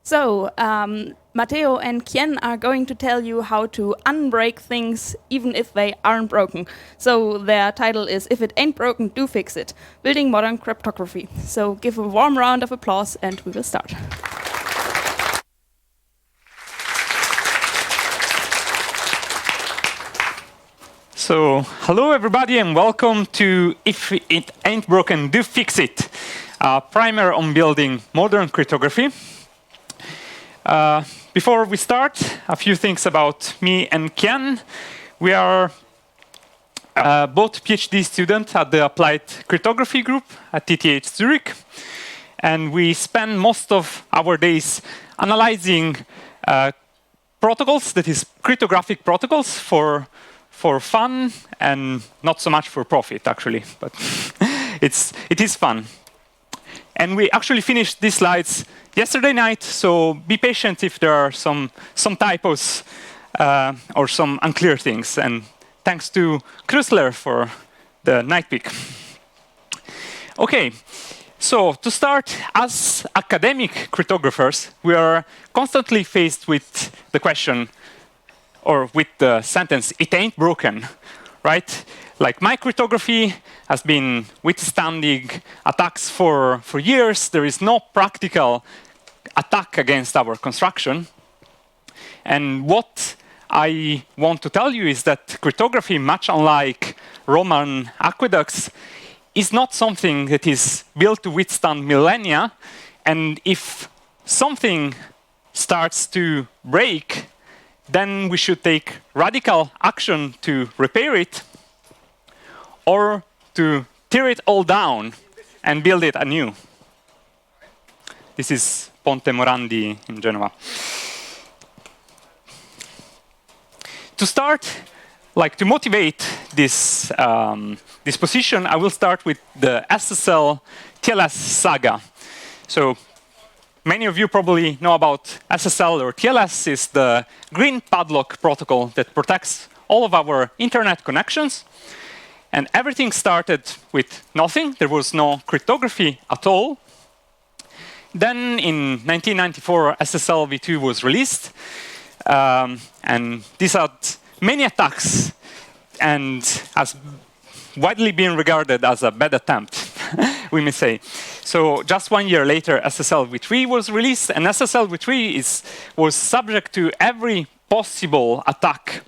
So, Matteo and Kien are going to tell you how to unbreak things even if they aren't broken. So their title is If It Ain't Broken, Do Fix It, Building Modern Cryptography. So give a warm round of applause and we will start. So, hello everybody and welcome to If It Ain't Broken, Do Fix It, a primer on building modern cryptography. Before we start, a few things about me and Kian. We are both PhD students at the Applied Cryptography Group at TTH Zurich. And we spend most of our days analyzing protocols, that is, cryptographic protocols for fun and not so much for profit, actually. But it is fun. And we actually finished these slides yesterday night, so be patient if there are some typos or some unclear things. And thanks to Krusler for the night pick. OK, so to start, as academic cryptographers, we are constantly faced with the question, or with the sentence, it ain't broken, right? Like my cryptography has been withstanding attacks for years. There is no practical attack against our construction. And what I want to tell you is that cryptography, much unlike Roman aqueducts, is not something that is built to withstand millennia. And if something starts to break, then we should take radical action to repair it or to tear it all down and build it anew. This is Ponte Morandi in Genoa. To start, to motivate this, this position, I will start with the SSL TLS saga. So many of you probably know about SSL, or TLS is the green padlock protocol that protects all of our internet connections. And everything started with nothing. There was no cryptography at all. Then in 1994, SSL v2 was released. And this had many attacks and has widely been regarded as a bad attempt, we may say. So just 1 year later, SSL v3 was released. And SSL v3 was subject to every possible attack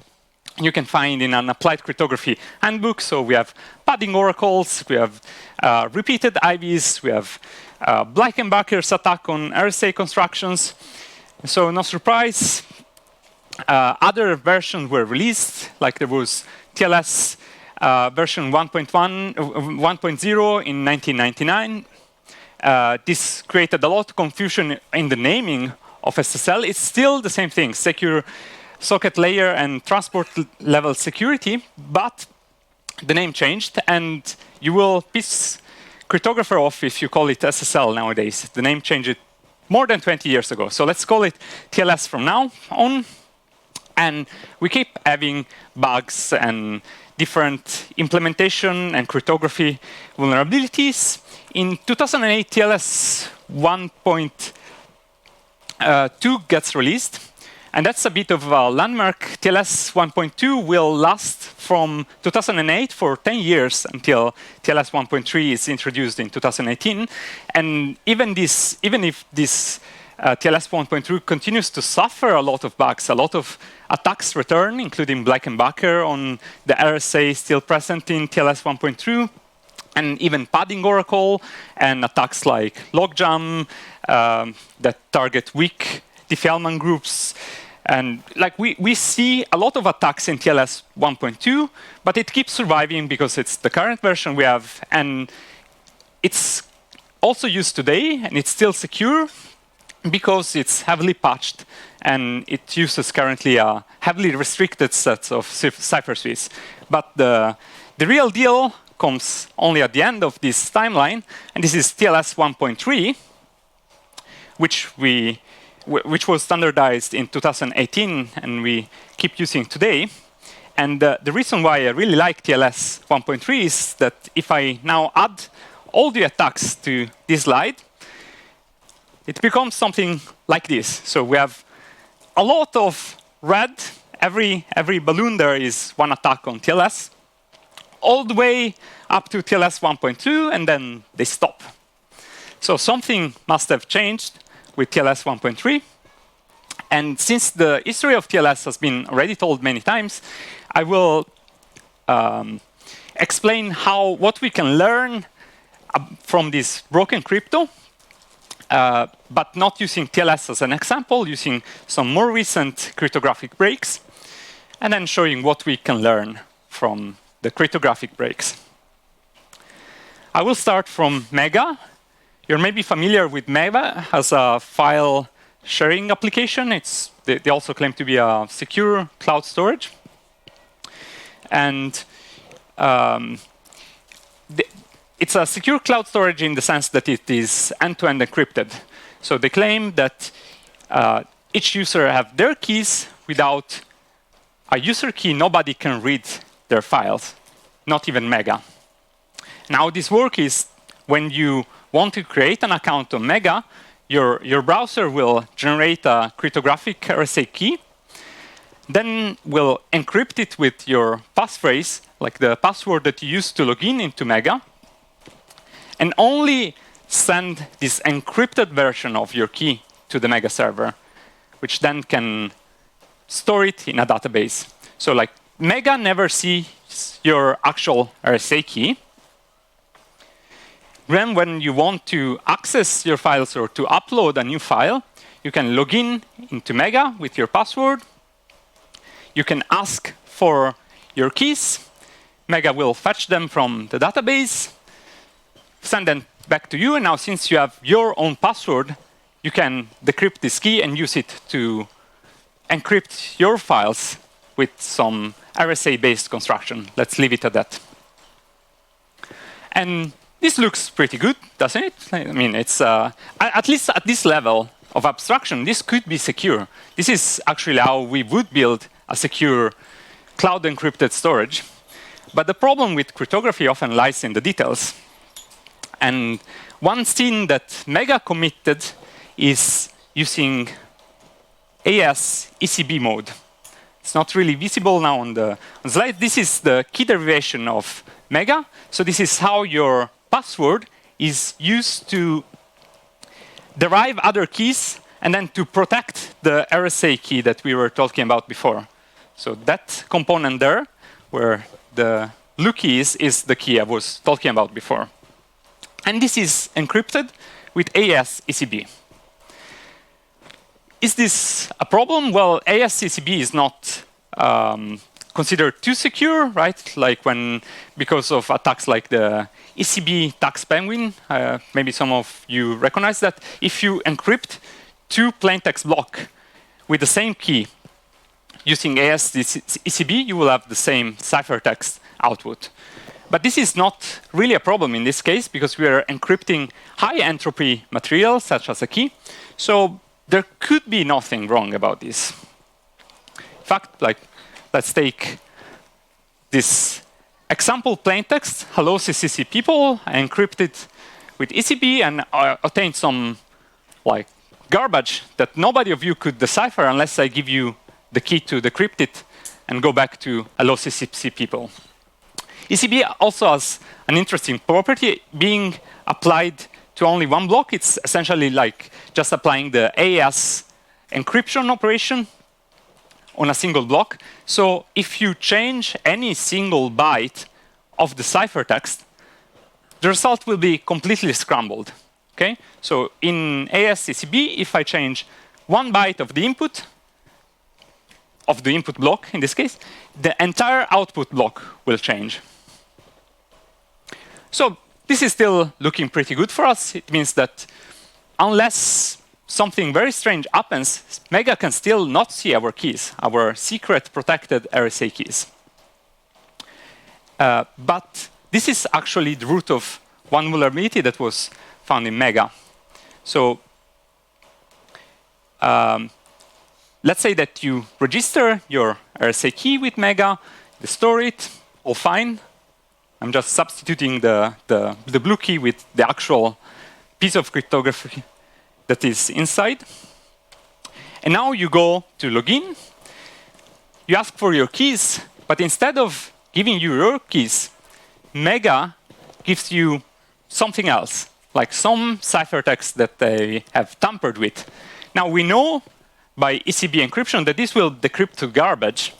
you can find in an applied cryptography handbook. So we have padding oracles, we have repeated IVs, we have Bleikenbacher's attack on RSA constructions. So no surprise, other versions were released, like there was TLS version 1.1, 1.0 in 1999. This created a lot of confusion in the naming of SSL. It's still the same thing, secure socket layer and transport level security, but the name changed, and you will piss cryptographer off if you call it SSL nowadays. The name changed more than 20 years ago. So let's call it TLS from now on. And we keep having bugs and different implementation and cryptography vulnerabilities. In 2008, TLS 1.2 gets released. And that's a bit of a landmark. TLS 1.2 will last from 2008 for 10 years until TLS 1.3 is introduced in 2018. And even if this TLS 1.2 continues to suffer a lot of bugs, a lot of attacks return, including Bleikenbacher on the RSA still present in TLS 1.2, and even padding oracle, and attacks like logjam that target weak Diffie-Hellman groups. And we see a lot of attacks in TLS 1.2, but it keeps surviving because it's the current version we have, and it's also used today, and it's still secure because it's heavily patched, and it uses currently a heavily restricted set of cipherspace. But the real deal comes only at the end of this timeline, and this is TLS 1.3, which was standardized in 2018 and we keep using today. And the reason why I really like TLS 1.3 is that if I now add all the attacks to this slide, it becomes something like this. So we have a lot of red. Every balloon there is one attack on TLS, all the way up to TLS 1.2, and then they stop. So something must have changed with TLS 1.3. And since the history of TLS has been already told many times, I will explain what we can learn from this broken crypto, but not using TLS as an example, using some more recent cryptographic breaks, and then showing what we can learn from the cryptographic breaks. I will start from Mega. You're maybe familiar with Mega as a file sharing application. They also claim to be a secure cloud storage. And it's a secure cloud storage in the sense that it is end-to-end encrypted. So they claim that each user have their keys. Without a user key, nobody can read their files, not even Mega. Now, this work is when you want to create an account on Mega, your browser will generate a cryptographic RSA key, then will encrypt it with your passphrase, like the password that you use to log in into Mega, and only send this encrypted version of your key to the Mega server, which then can store it in a database. So like Mega never sees your actual RSA key. Then when you want to access your files or to upload a new file, you can log in into Mega with your password. You can ask for your keys. Mega will fetch them from the database, send them back to you. And now since you have your own password, you can decrypt this key and use it to encrypt your files with some RSA-based construction. Let's leave it at that. And this looks pretty good, doesn't it? I mean, it's at least at this level of abstraction, this could be secure. This is actually how we would build a secure cloud encrypted storage. But the problem with cryptography often lies in the details. And one thing that Mega committed is using AES ECB mode. It's not really visible now on the slide. This is the key derivation of Mega. So this is how your password is used to derive other keys and then to protect the RSA key that we were talking about before. So that component there, where the blue key is the key I was talking about before. And this is encrypted with AES ECB. Is this a problem? Well, AES ECB is not considered too secure, right? Like because of attacks like the ECB tax penguin, maybe some of you recognize that. If you encrypt two plaintext blocks with the same key using AES ECB, you will have the same ciphertext output. But this is not really a problem in this case because we are encrypting high entropy material, such as a key. So there could be nothing wrong about this. In fact, let's take this example plaintext, hello CCC people, I encrypt it with ECB and obtain some garbage that nobody of you could decipher unless I give you the key to decrypt it and go back to hello CCC people. ECB also has an interesting property. Being applied to only one block, it's essentially like just applying the AES encryption operation on a single block. So if you change any single byte of the ciphertext, the result will be completely scrambled. Okay? So in AES ECB, if I change one byte of the input block, in this case, the entire output block will change. So this is still looking pretty good for us. It means that unless something very strange happens, Mega can still not see our keys, our secret protected RSA keys. But this is actually the root of one vulnerability that was found in Mega. So let's say that you register your RSA key with Mega, you store it, all fine. I'm just substituting the blue key with the actual piece of cryptography that is inside. And now you go to login. You ask for your keys, but instead of giving you your keys, Mega gives you something else, like some ciphertext that they have tampered with. Now we know by ECB encryption that this will decrypt to garbage.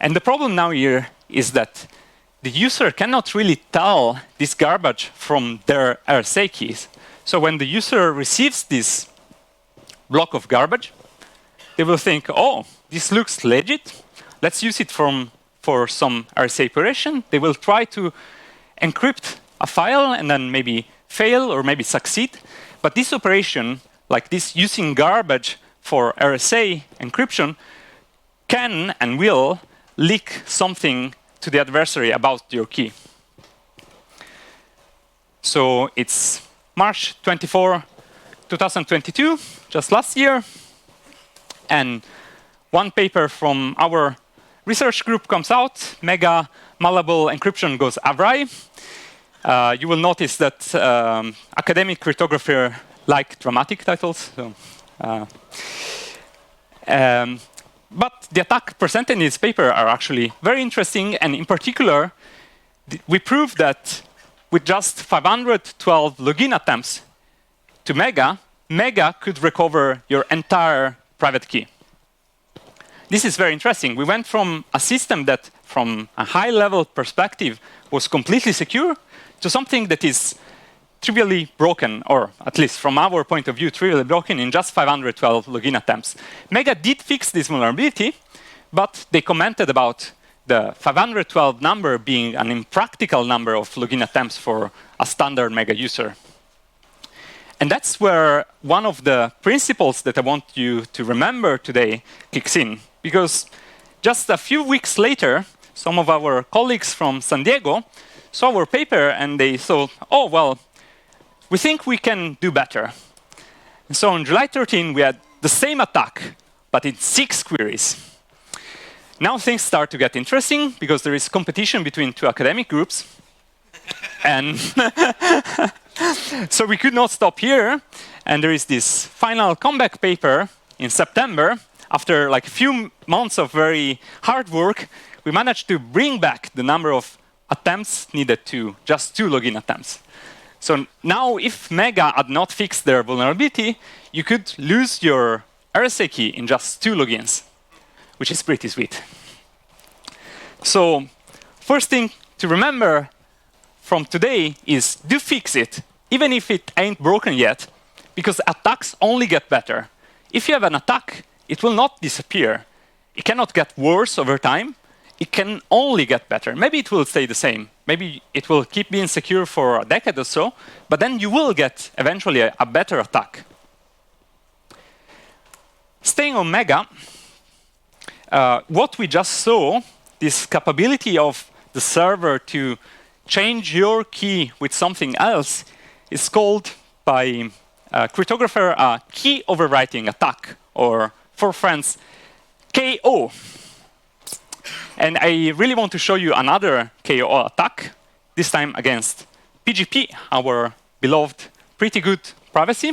And the problem now here is that the user cannot really tell this garbage from their RSA keys. So when the user receives this block of garbage, they will think, oh, this looks legit. Let's use it for some RSA operation. They will try to encrypt a file and then maybe fail or maybe succeed. But this operation, like this using garbage for RSA encryption, can and will leak something to the adversary about your key. So it's March 24, 2022, just last year. And one paper from our research group comes out. Mega malleable encryption goes awry. You will notice that academic cryptographers like dramatic titles. So, but the attack presented in this paper are actually very interesting. And in particular, we proved that with just 512 login attempts to Mega, Mega could recover your entire private key. This is very interesting. We went from a system that, from a high-level perspective, was completely secure to something that is trivially broken, or at least from our point of view, trivially broken in just 512 login attempts. Mega did fix this vulnerability, but they commented about the 512 number being an impractical number of login attempts for a standard Mega user. And that's where one of the principles that I want you to remember today kicks in. Because just a few weeks later, some of our colleagues from San Diego saw our paper and they thought, oh, well, we think we can do better. And so on July 13, we had the same attack, but in 6 queries. Now things start to get interesting because there is competition between 2 academic groups. And so we could not stop here. And there is this final comeback paper in September. After like a few months of very hard work, we managed to bring back the number of attempts needed to just 2 login attempts. So now if Mega had not fixed their vulnerability, you could lose your RSA key in just 2 logins, which is pretty sweet. So first thing to remember from today is do fix it, even if it ain't broken yet, because attacks only get better. If you have an attack, it will not disappear. It cannot get worse over time. It can only get better. Maybe it will stay the same. Maybe it will keep being secure for a decade or so, but then you will get eventually a better attack. Staying on Mega, what we just saw, this capability of the server to change your key with something else, is called by a cryptographer a key overwriting attack, or for friends, KO. And I really want to show you another KO attack, this time against PGP, our beloved pretty good privacy.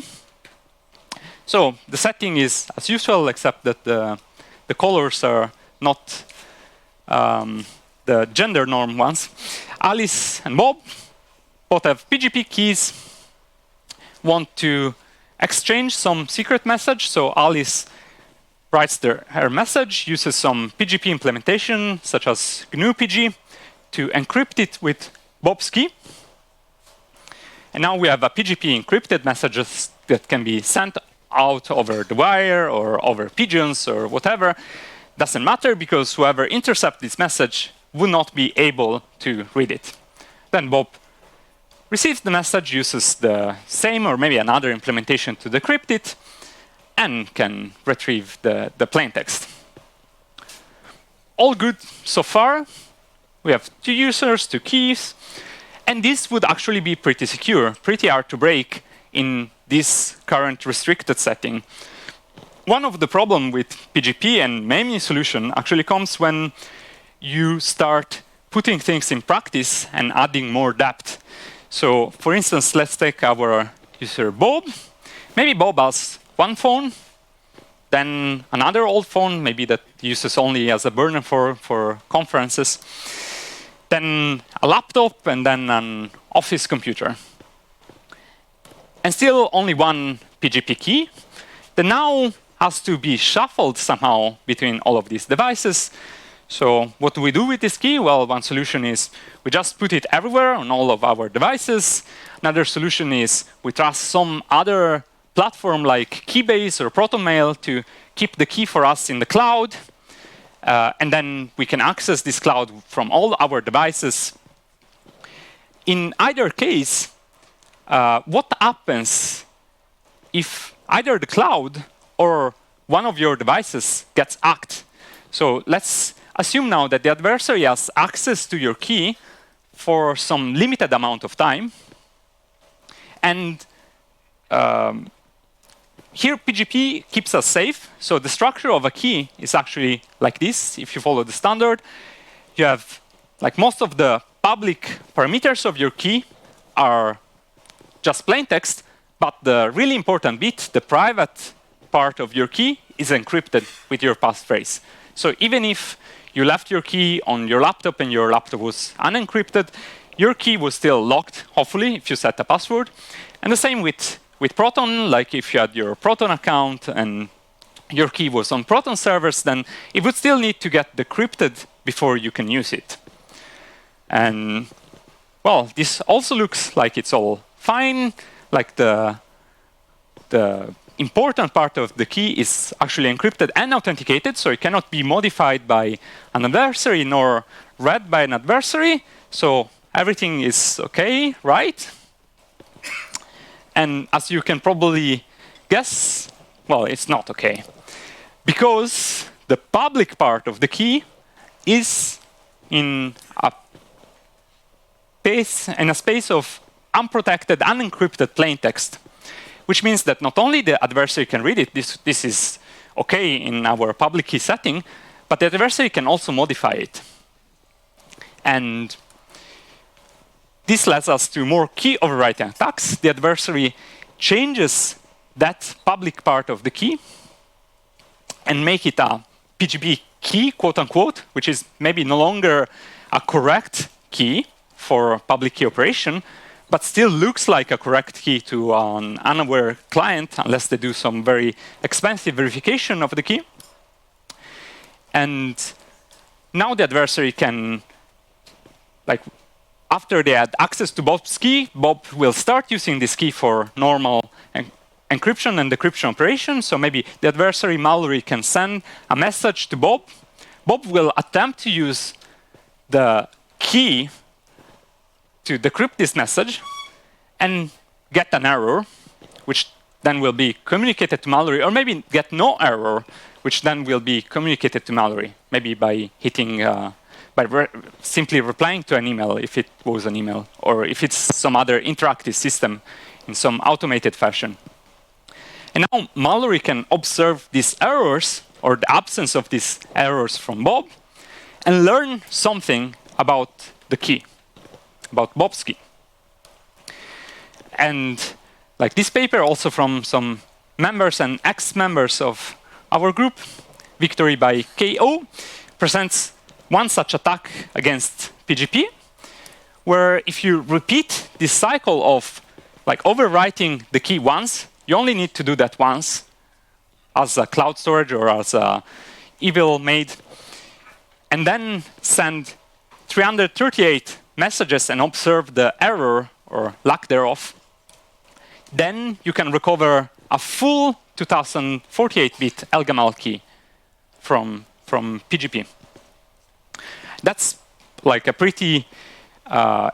So the setting is as usual, except that the colors are not the gender norm ones. Alice and Bob both have PGP keys, want to exchange some secret message. So Alice writes her message, uses some PGP implementation, such as GNU-PG, to encrypt it with Bob's key. And now we have a PGP encrypted messages that can be sent out over the wire or over pigeons or whatever. Doesn't matter, because whoever intercepts this message would not be able to read it. Then Bob receives the message, uses the same or maybe another implementation to decrypt it, and can retrieve the plain text. All good so far. We have 2 users, 2 keys, and this would actually be pretty secure, pretty hard to break in this current restricted setting. One of the problems with PGP and many solution actually comes when you start putting things in practice and adding more depth. So for instance, let's take our user Bob. maybe Bob has one phone, then another old phone, maybe that uses only as a burner for conferences, then a laptop, and then an office computer. And still only one PGP key that now has to be shuffled somehow between all of these devices. So what do we do with this key? Well, one solution is we just put it everywhere on all of our devices. Another solution is we trust some other platform like Keybase or ProtonMail to keep the key for us in the cloud. And then we can access this cloud from all our devices. In either case, what happens if either the cloud or one of your devices gets hacked? So let's assume now that the adversary has access to your key for some limited amount of time. And here PGP keeps us safe. So the structure of a key is actually like this. If you follow the standard, you have like most of the public parameters of your key are just plain text, but the really important bit, the private part of your key, is encrypted with your passphrase. So even if you left your key on your laptop and your laptop was unencrypted, your key was still locked, hopefully, if you set a password. And the same with Proton, like if you had your Proton account and your key was on Proton servers, then it would still need to get decrypted before you can use it. And well, this also looks like it's all fine, like the important part of the key is actually encrypted and authenticated, so it cannot be modified by an adversary nor read by an adversary. So everything is okay, right? And as you can probably guess, well, it's not okay. Because the public part of the key is in a space of unprotected, unencrypted plain text, which means that not only the adversary can read it, this is okay in our public key setting, but the adversary can also modify it. And this leads us to more key overwriting attacks. The adversary changes that public part of the key and make it a PGP key, quote unquote, which is maybe no longer a correct key for public key operation, but still looks like a correct key to an unaware client, unless they do some very expensive verification of the key. And now the adversary can, like, after they had access to Bob's key, Bob will start using this key for normal encryption and decryption operations. So maybe the adversary malware can send a message to Bob. Bob will attempt to use the key to decrypt this message and get an error, which then will be communicated to malware, or maybe get no error, which then will be communicated to malware, maybe by hitting, simply replying to an email if it was an email, or if it's some other interactive system in some automated fashion. And now malware can observe these errors, or the absence of these errors from Bob, and learn something about the key, about Bob's key. And like this paper, also from some members and ex-members of our group, Victory by KO, presents one such attack against PGP, where if you repeat this cycle of like overwriting the key once, you only need to do that once as a cloud storage or as a evil maid, and then send 338 messages and observe the error or lack thereof, then you can recover a full 2048-bit LGML key from PGP. That's like a pretty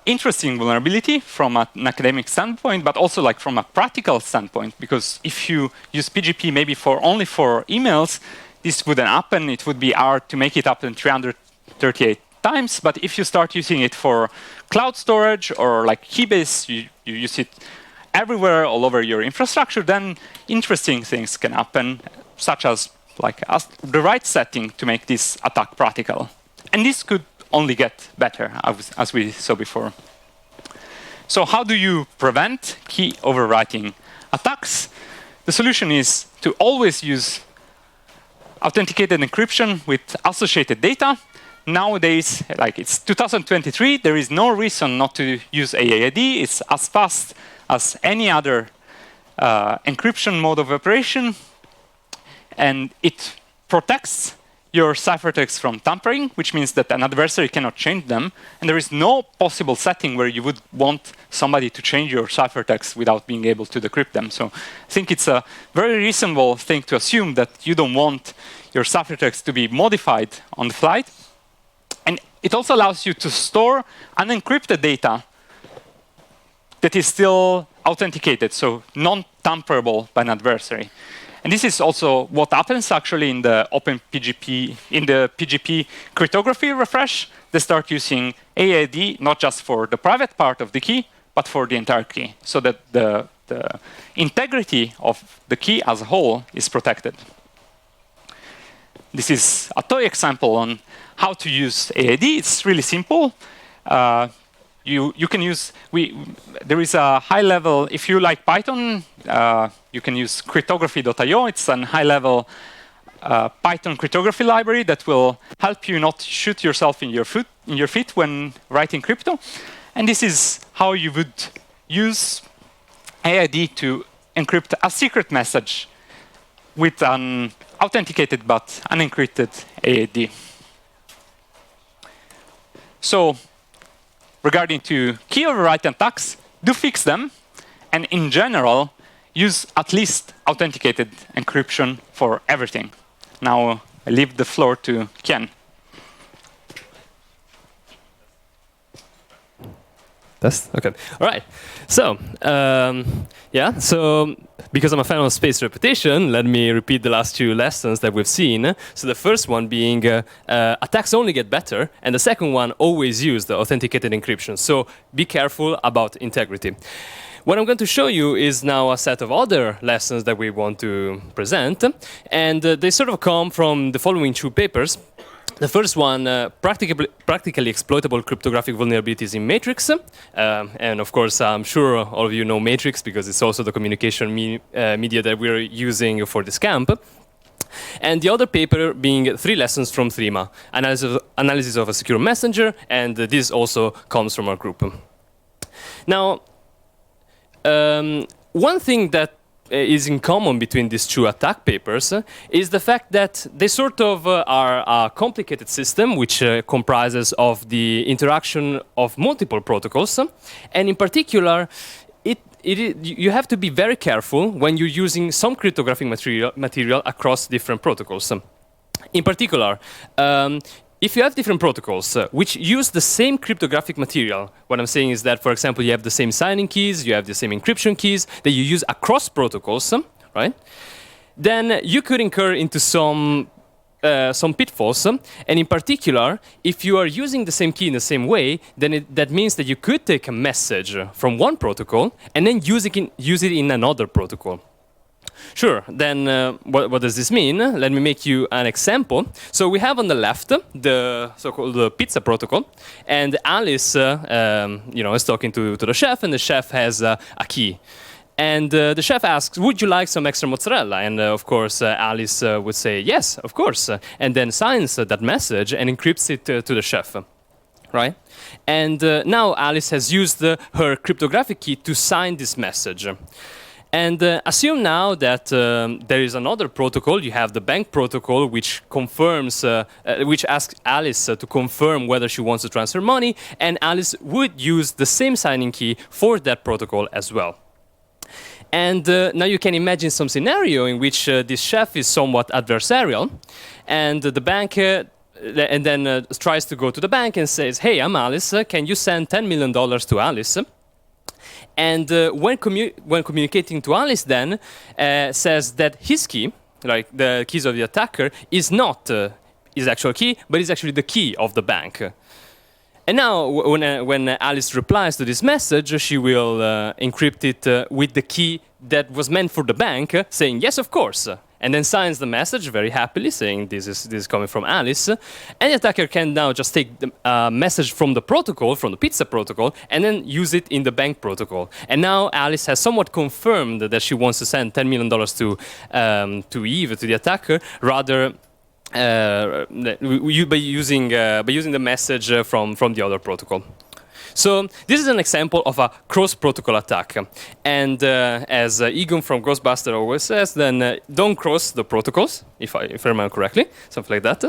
interesting vulnerability from an academic standpoint, but also like from a practical standpoint, because if you use PGP maybe only for emails, this wouldn't happen. It would be hard to make it happen 338 times. But if you start using it for cloud storage or like Keybase, you use it everywhere, all over your infrastructure, then interesting things can happen, such as like the right setting to make this attack practical. And this could only get better, as we saw before. So how do you prevent key overwriting attacks? the solution is to always use authenticated encryption with associated data. Nowadays, like it's 2023, there is no reason not to use AAID. It's as fast as any other encryption mode of operation, and it protects your ciphertext from tampering, which means that an adversary cannot change them, and there is no possible setting where you would want somebody to change your ciphertext without being able to decrypt them. So I think it's a very reasonable thing to assume that you don't want your ciphertext to be modified on the flight. And it also allows you to store unencrypted data that is still authenticated, so non-tamperable by an adversary. And this is also what happens actually in the OpenPGP, in the PGP cryptography refresh. They start using AAD not just for the private part of the key, but for the entire key, so that the integrity of the key as a whole is protected. This is a toy example on how to use AAD. It's really simple. You can use, there is a high level, if you like Python, you can use cryptography.io. It's a high level Python cryptography library that will help you not shoot yourself in your feet when writing crypto. And this is how you would use AID to encrypt a secret message with an authenticated but unencrypted AID. So, regarding to key overwrite attacks, do fix them, and in general, use at least authenticated encryption for everything. Now, I leave the floor to Ken. That's okay. All right. So, yeah. So, because I'm a fan of space repetition, let me repeat the last two lessons that we've seen. So, the first one being attacks only get better, and the second one, always use the authenticated encryption. So, be careful about integrity. What I'm going to show you is now a set of other lessons that we want to present, and they sort of come from the following two papers. The first one, practically exploitable cryptographic vulnerabilities in Matrix. And of course, I'm sure all of you know Matrix because it's also the communication media that we're using for this camp. And the other paper being 3 lessons from Threema, analysis of a secure messenger, and this also comes from our group. Now, one thing that is in common between these two attack papers is the fact that they sort of are a complicated system which comprises of the interaction of multiple protocols, and in particular you have to be very careful when you're using some cryptographic material across different protocols. In particular, if you have different protocols which use the same cryptographic material, what I'm saying is that, for example, you have the same signing keys, you have the same encryption keys that you use across protocols, right? Then you could incur into some pitfalls. And in particular, if you are using the same key in the same way, then that means that you could take a message from one protocol and then use it in another protocol. Sure, then what does this mean? Let me make you an example. So we have on the left the so-called pizza protocol, and Alice is talking to the chef, and the chef has a key. And the chef asks, would you like some extra mozzarella? And of course, Alice would say, yes, of course, and then signs that message and encrypts it to the chef, right? And now Alice has used her cryptographic key to sign this message. And assume now that there is another protocol. You have the bank protocol, which confirms, which asks Alice to confirm whether she wants to transfer money, and Alice would use the same signing key for that protocol as well. And now you can imagine some scenario in which this chef is somewhat adversarial, and the bank and then tries to go to the bank and says, "Hey, I'm Alice. Can you send $10 million to Alice?" And when communicating to Alice, then says that his key, like the keys of the attacker, is not his actual key, but is actually the key of the bank. And now, when Alice replies to this message, she will encrypt it with the key that was meant for the bank, saying yes, of course. and then signs the message very happily, saying this is coming from Alice. And the attacker can now just take the message from the protocol, from the pizza protocol, and then use it in the bank protocol. And now Alice has somewhat confirmed that she wants to send $10 million to Eve, to the attacker, rather by using the message from the other protocol. So this is an example of a cross-protocol attack. And as Egon from Ghostbuster always says, then don't cross the protocols, if I remember correctly, something like that.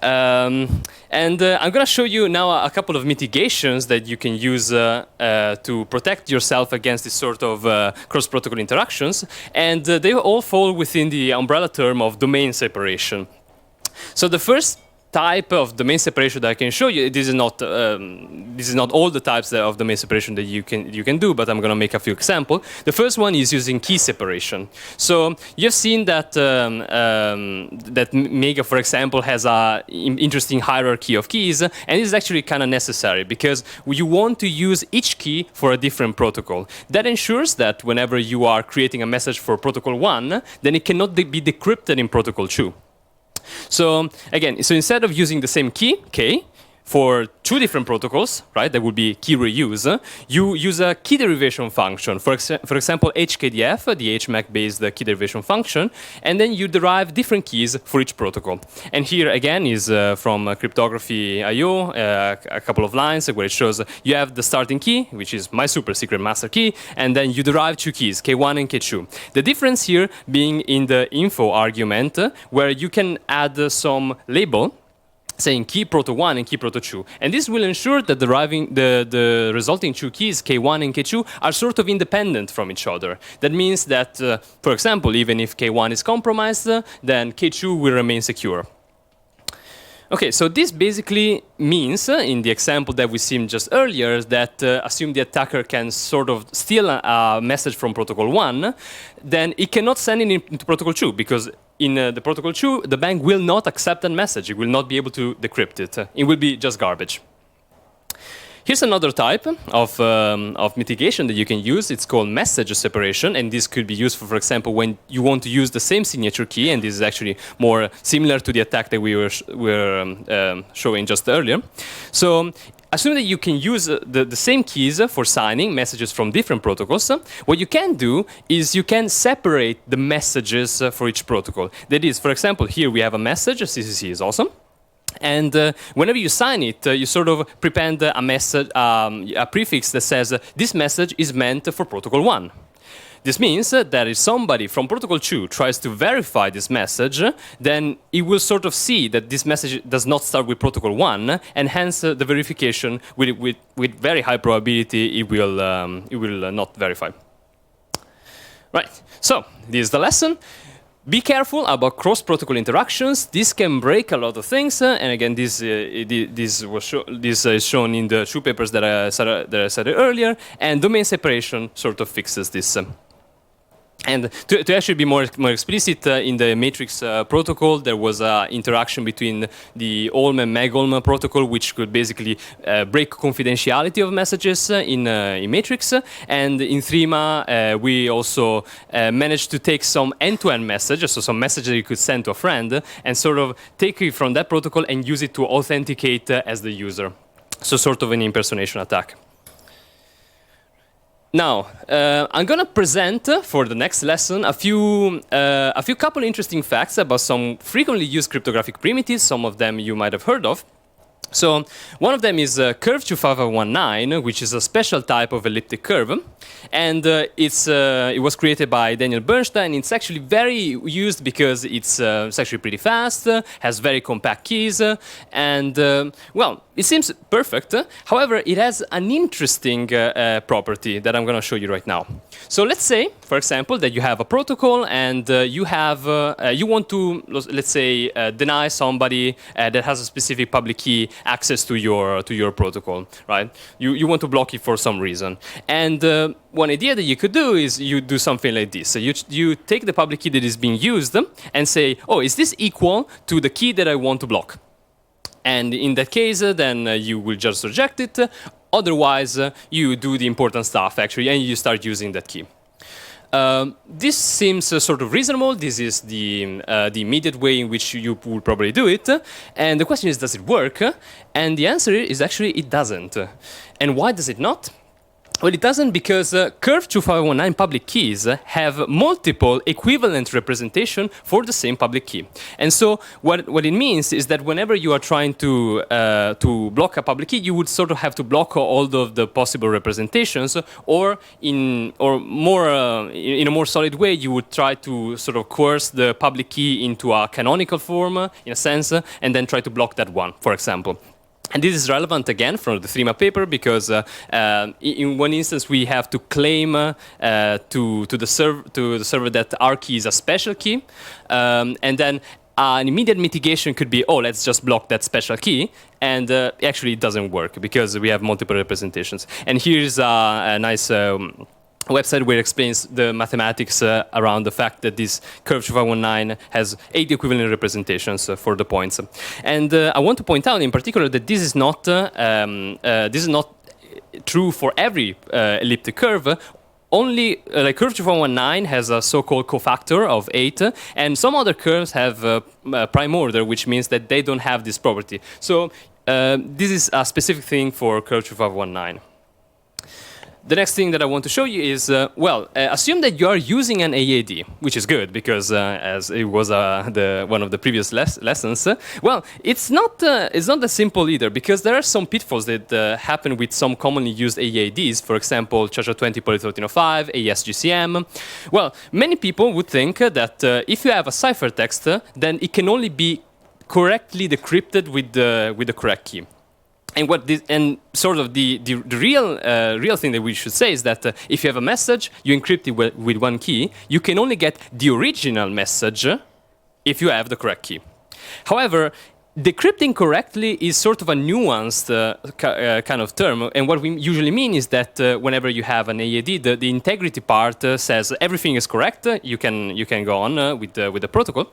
I'm going to show you now a couple of mitigations that you can use to protect yourself against this sort of cross-protocol interactions. And they all fall within the umbrella term of domain separation. So the first type of domain separation that I can show you, this is not all the types of domain separation that you can do, but I'm going to make a few examples. The first one is using key separation. So you've seen that that Mega, for example, has an interesting hierarchy of keys, and this is actually kind of necessary because you want to use each key for a different protocol. That ensures that whenever you are creating a message for protocol 1, then it cannot be decrypted in protocol 2. So again, instead of using the same key, K, for two different protocols, right, that would be key reuse, you use a key derivation function. For example, HKDF, the HMAC-based key derivation function, and then you derive different keys for each protocol. And here again is from Cryptography.io, a couple of lines where it shows you have the starting key, which is my super secret master key, and then you derive two keys, K1 and K2. The difference here being in the info argument, where you can add some label saying key proto 1 and key proto 2. And this will ensure that the resulting two keys, K1 and K2, are sort of independent from each other. That means that, for example, even if K1 is compromised, then K2 will remain secure. Okay, so this basically means, in the example that we seen just earlier, that assume the attacker can sort of steal a message from protocol 1, then it cannot send it into protocol 2, because in the protocol 2, the bank will not accept that message. It will not be able to decrypt it. It will be just garbage. Here's another type of mitigation that you can use. It's called message separation, and this could be used for example, when you want to use the same signature key, and this is actually more similar to the attack that we were showing just earlier. So assume that you can use the same keys for signing messages from different protocols. What you can do is you can separate the messages for each protocol. That is, for example, here we have a message, CCC is awesome. And whenever you sign it, you sort of prepend a message, a prefix that says this message is meant for protocol 1. This means that if somebody from protocol 2 tries to verify this message, then it will sort of see that this message does not start with protocol 1, and hence the verification with very high probability it will not verify. Right. So this is the lesson. Be careful about cross-protocol interactions. This can break a lot of things, and again, this is shown in the two papers that I said earlier. And domain separation sort of fixes this. And to actually be more explicit, in the matrix protocol, there was an interaction between the Olm and Meg-Olm protocol, which could basically break confidentiality of messages in matrix. And in Threema, we also managed to take some end-to-end messages, so some messages that you could send to a friend, and sort of take it from that protocol and use it to authenticate as the user. So sort of an impersonation attack. Now, I'm going to present for the next lesson a few couple interesting facts about some frequently used cryptographic primitives. Some of them you might have heard of. So one of them is curve 2519, which is a special type of elliptic curve. And it was created by Daniel Bernstein. It's actually very used because it's actually pretty fast, has very compact keys, and, well, it seems perfect. However, it has an interesting property that I'm going to show you right now. So let's say, for example, that you have a protocol and you want to, let's say, deny somebody that has a specific public key access to your protocol, right? You want to block it for some reason. And one idea that you could do is you do something like this. So you take the public key that is being used and say, oh, is this equal to the key that I want to block? And in that case, then you will just reject it. Otherwise, you do the important stuff, actually, and you start using that key. This seems sort of reasonable. This is the immediate way in which you would probably do it. And the question is, does it work? And the answer is actually it doesn't. And why does it not? Well, it doesn't because curved 2519 public keys have multiple equivalent representation for the same public key. And so what it means is that whenever you are trying to block a public key, you would sort of have to block all of the possible representations, or in a more solid way, you would try to sort of coerce the public key into a canonical form, in a sense, and then try to block that one, for example. And this is relevant again from the Threema paper because in one instance we have to claim to the server that our key is a special key, and then an immediate mitigation could be, oh, let's just block that special key, and actually it doesn't work because we have multiple representations. And here's a nice website where it explains the mathematics around the fact that this curve 2519 has 8 equivalent representations for the points. And I want to point out in particular that this is not true for every elliptic curve. Only like curve 2519 has a so-called cofactor of 8, and some other curves have prime order, which means that they don't have this property. So this is a specific thing for curve 2519. The next thing that I want to show you is, assume that you are using an AAD, which is good because, as it was one of the previous lessons, it's not that simple either, because there are some pitfalls that happen with some commonly used AADs. For example, CHA-20 poly1305, AES-GCM. Well, many people would think that if you have a ciphertext, then it can only be correctly decrypted with the correct key. And the real thing that we should say is that if you have a message, you encrypt it with one key. You can only get the original message if you have the correct key. However, decrypting correctly is sort of a nuanced kind of term, and what we usually mean is that whenever you have an AAD, the integrity part says everything is correct. You can go on with the protocol.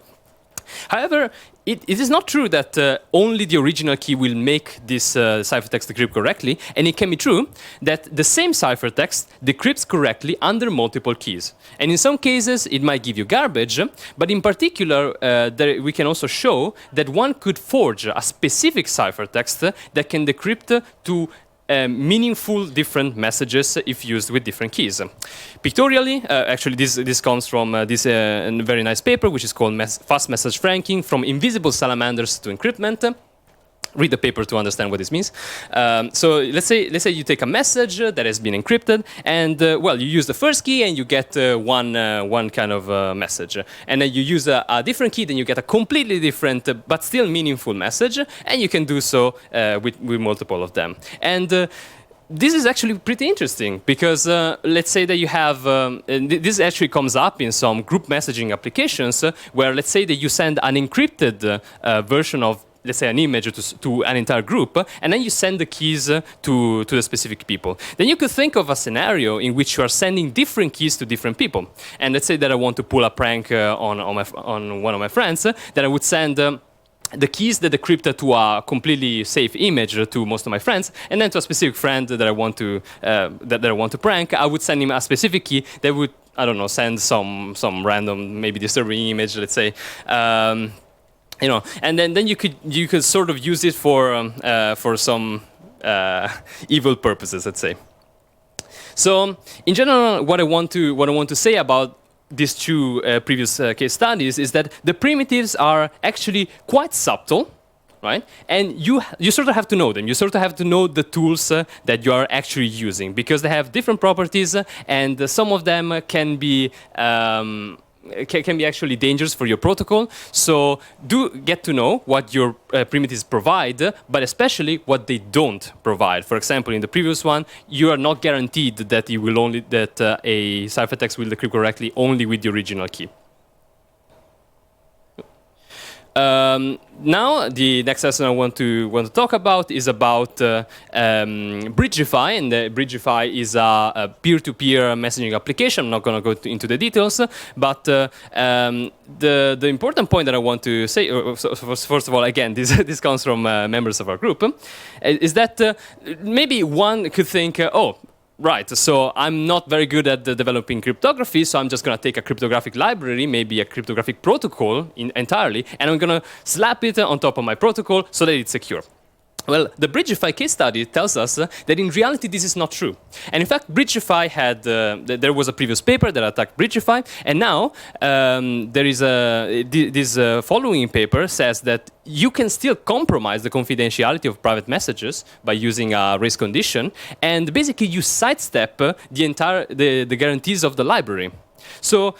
However, it is not true that only the original key will make this ciphertext decrypt correctly, and it can be true that the same ciphertext decrypts correctly under multiple keys. And in some cases, it might give you garbage, but in particular, we can also show that one could forge a specific ciphertext that can decrypt to meaningful different messages if used with different keys. Pictorially, actually this comes from this very nice paper, which is called Fast Message Franking from Invisible Salamanders to Encryptment. Read the paper to understand what this means. So let's say you take a message that has been encrypted, and you use the first key and you get one kind of message, and then you use a different key, then you get a completely different but still meaningful message, and you can do so with multiple of them. And this is actually pretty interesting because let's say that you have, this actually comes up in some group messaging applications where let's say that you send an encrypted version of, let's say, an image to an entire group, and then you send the keys to the specific people. Then you could think of a scenario in which you are sending different keys to different people. And let's say that I want to pull a prank on one of my friends, that I would send the keys that decrypt to a completely safe image to most of my friends, and then to a specific friend that I want to prank, I would send him a specific key that would, I don't know, send some random, maybe disturbing image, let's say. And then you could sort of use it for some evil purposes, let's say. So in general, what I want to say about these two previous case studies is that the primitives are actually quite subtle, right? And you sort of have to know them. You sort of have to know the tools that you are actually using, because they have different properties, and some of them can be actually dangerous for your protocol. So do get to know what your primitives provide, but especially what they don't provide. For example, in the previous one, you are not guaranteed that a ciphertext will decrypt correctly only with the original key. Now, the next lesson I want to talk about is about Bridgefy, and Bridgefy is a peer-to-peer messaging application. I'm not going to go into the details, but the important point that I want to say, first of all, again, this comes from members of our group, is that maybe one could think, Right, so I'm not very good at developing cryptography, so I'm just going to take a cryptographic library, maybe a cryptographic protocol entirely, and I'm going to slap it on top of my protocol so that it's secure. Well, the Bridgefy case study tells us that in reality this is not true. And in fact, Bridgefy had, there was a previous paper that attacked Bridgefy, and now there is this following paper says that you can still compromise the confidentiality of private messages by using a race condition, and basically you sidestep the guarantees of the library. So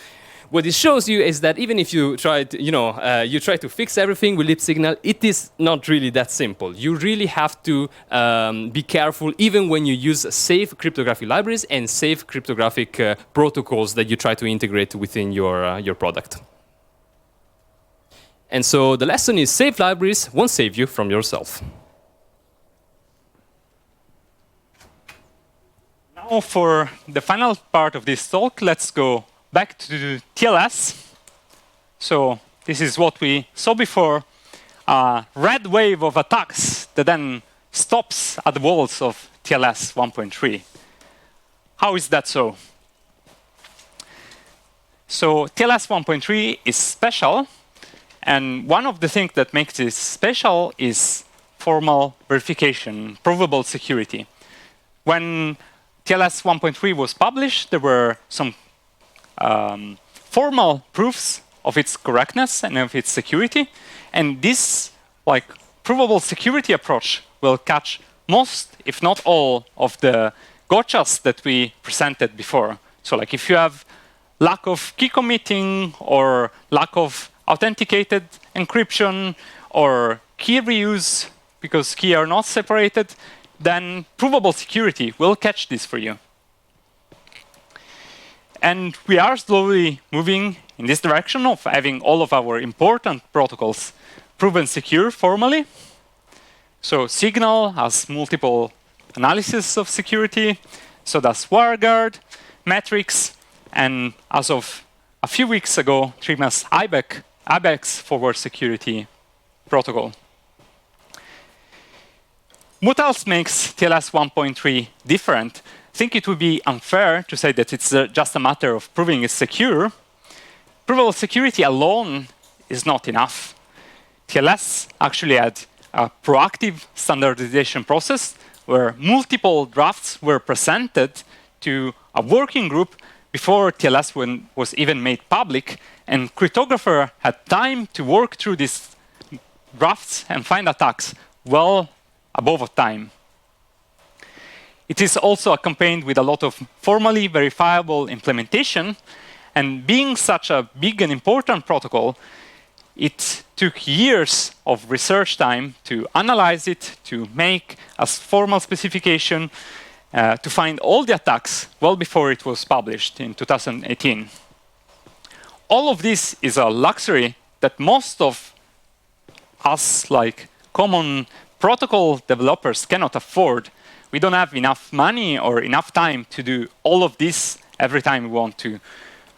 what it shows you is that even if you try to, you try to fix everything with lip signal, it is not really that simple. You really have to be careful even when you use safe cryptographic libraries and safe cryptographic protocols that you try to integrate within your product. And so the lesson is safe libraries won't save you from yourself. Now for the final part of this talk, let's go back to TLS. So this is what we saw before, a red wave of attacks that then stops at the walls of TLS 1.3. How is that so? So TLS 1.3 is special, and one of the things that makes it special is formal verification, provable security. When TLS 1.3 was published, there were some formal proofs of its correctness and of its security, and this provable security approach will catch most, if not all, of the gotchas that we presented before. So if you have lack of key committing or lack of authenticated encryption or key reuse because keys are not separated, then provable security will catch this for you. And we are slowly moving in this direction of having all of our important protocols proven secure formally. So Signal has multiple analysis of security, so does WireGuard, Metrics, and as of a few weeks ago, Threema's IBEX forward security protocol. What else makes TLS 1.3 different? I think it would be unfair to say that it's just a matter of proving it's secure. Provable security alone is not enough. TLS actually had a proactive standardization process where multiple drafts were presented to a working group before TLS was even made public, and cryptographer had time to work through these drafts and find attacks well above time. It is also accompanied with a lot of formally verifiable implementation, and being such a big and important protocol, it took years of research time to analyze it, to make a formal specification, to find all the attacks well before it was published in 2018. All of this is a luxury that most of us, common protocol developers, cannot afford. We don't have enough money or enough time to do all of this every time we want to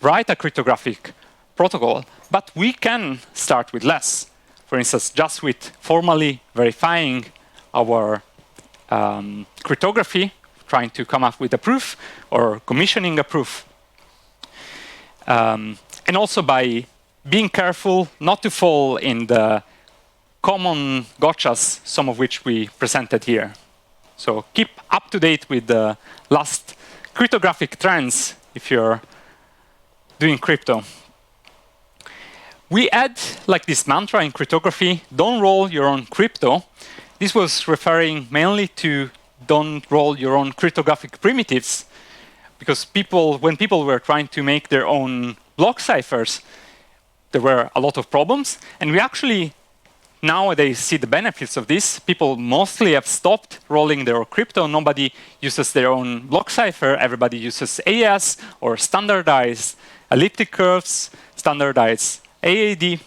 write a cryptographic protocol, but we can start with less. For instance, just with formally verifying our cryptography, trying to come up with a proof or commissioning a proof. And also by being careful not to fall in the common gotchas, some of which we presented here. So keep up to date with the last cryptographic trends if you're doing crypto. We add this mantra in cryptography, don't roll your own crypto. This was referring mainly to don't roll your own cryptographic primitives, because when people were trying to make their own block ciphers, there were a lot of problems, and we actually nowadays see the benefits of this. People mostly have stopped rolling their crypto. Nobody uses their own block cipher. Everybody uses AES or standardized elliptic curves, standardized AAD.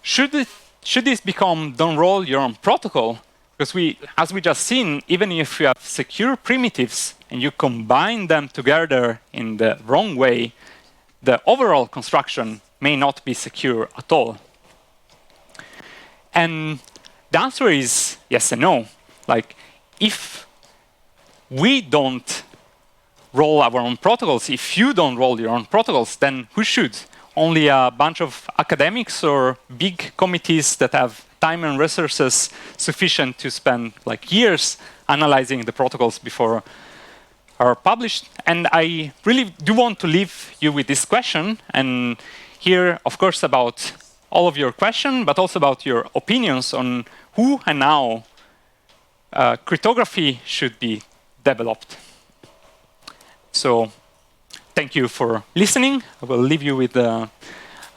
Should this become don't roll your own protocol? Because as we just seen, even if you have secure primitives and you combine them together in the wrong way, the overall construction may not be secure at all. And the answer is yes and no. If we don't roll our own protocols, if you don't roll your own protocols, then who should? Only a bunch of academics or big committees that have time and resources sufficient to spend like years analyzing the protocols before are published? And I really do want to leave you with this question and hear, of course, about all of your questions, but also about your opinions on who and how cryptography should be developed. So thank you for listening. I will leave you with a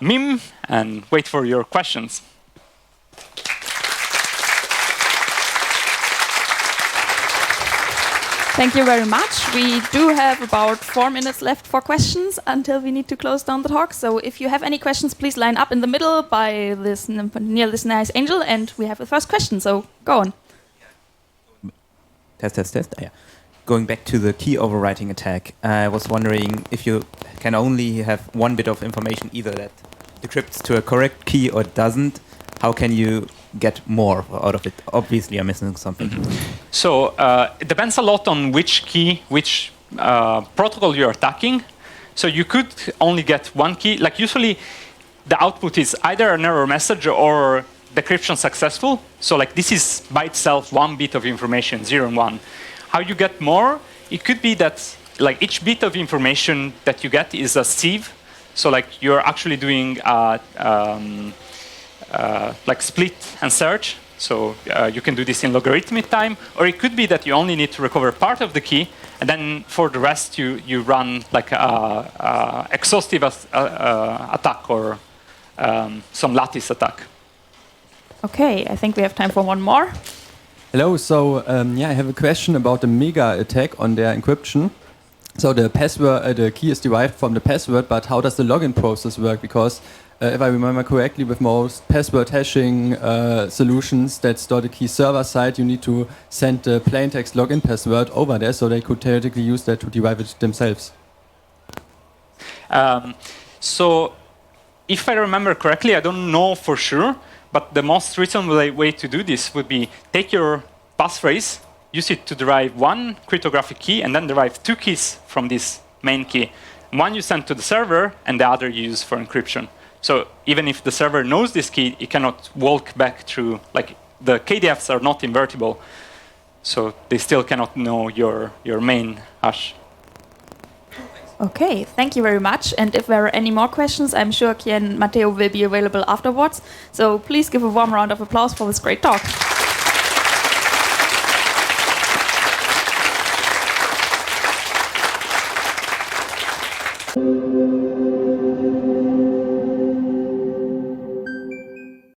meme and wait for your questions. Thank you very much. We do have about 4 minutes left for questions until we need to close down the talk. So if you have any questions, please line up in the middle by this near this nice angel, and we have the first question. So go on. Test. Yeah. Going back to the key overwriting attack, I was wondering if you can only have one bit of information, either that decrypts to a correct key or it doesn't. How can you get more out of it? Obviously, I'm missing something. So it depends a lot on which key, which protocol you're attacking. So you could only get one key. Like usually, the output is either an error message or decryption successful. So like this is by itself one bit of information, 0 and 1. How you get more? It could be that like each bit of information that you get is a sieve. So like you're actually doing like split and search. So you can do this in logarithmic time. Or it could be that you only need to recover part of the key, and then for the rest you run like a exhaustive attack or some lattice attack. Okay, I think we have time for one more. Hello, so I have a question about the Mega attack on their encryption. So the password, the key is derived from the password, but how does the login process work? Because if I remember correctly, with most password hashing solutions that store the key server side, you need to send the plaintext login password over there, so they could theoretically use that to derive it themselves. So if I remember correctly, I don't know for sure, but the most reasonable way to do this would be take your passphrase, use it to derive one cryptographic key, and then derive 2 keys from this main key. One you send to the server, and the other you use for encryption. So even if the server knows this key, it cannot walk back through, like the KDFs are not invertible, so they still cannot know your main hash. Okay, thank you very much. And if there are any more questions, I'm sure Kien Matteo will be available afterwards. So please give a warm round of applause for this great talk.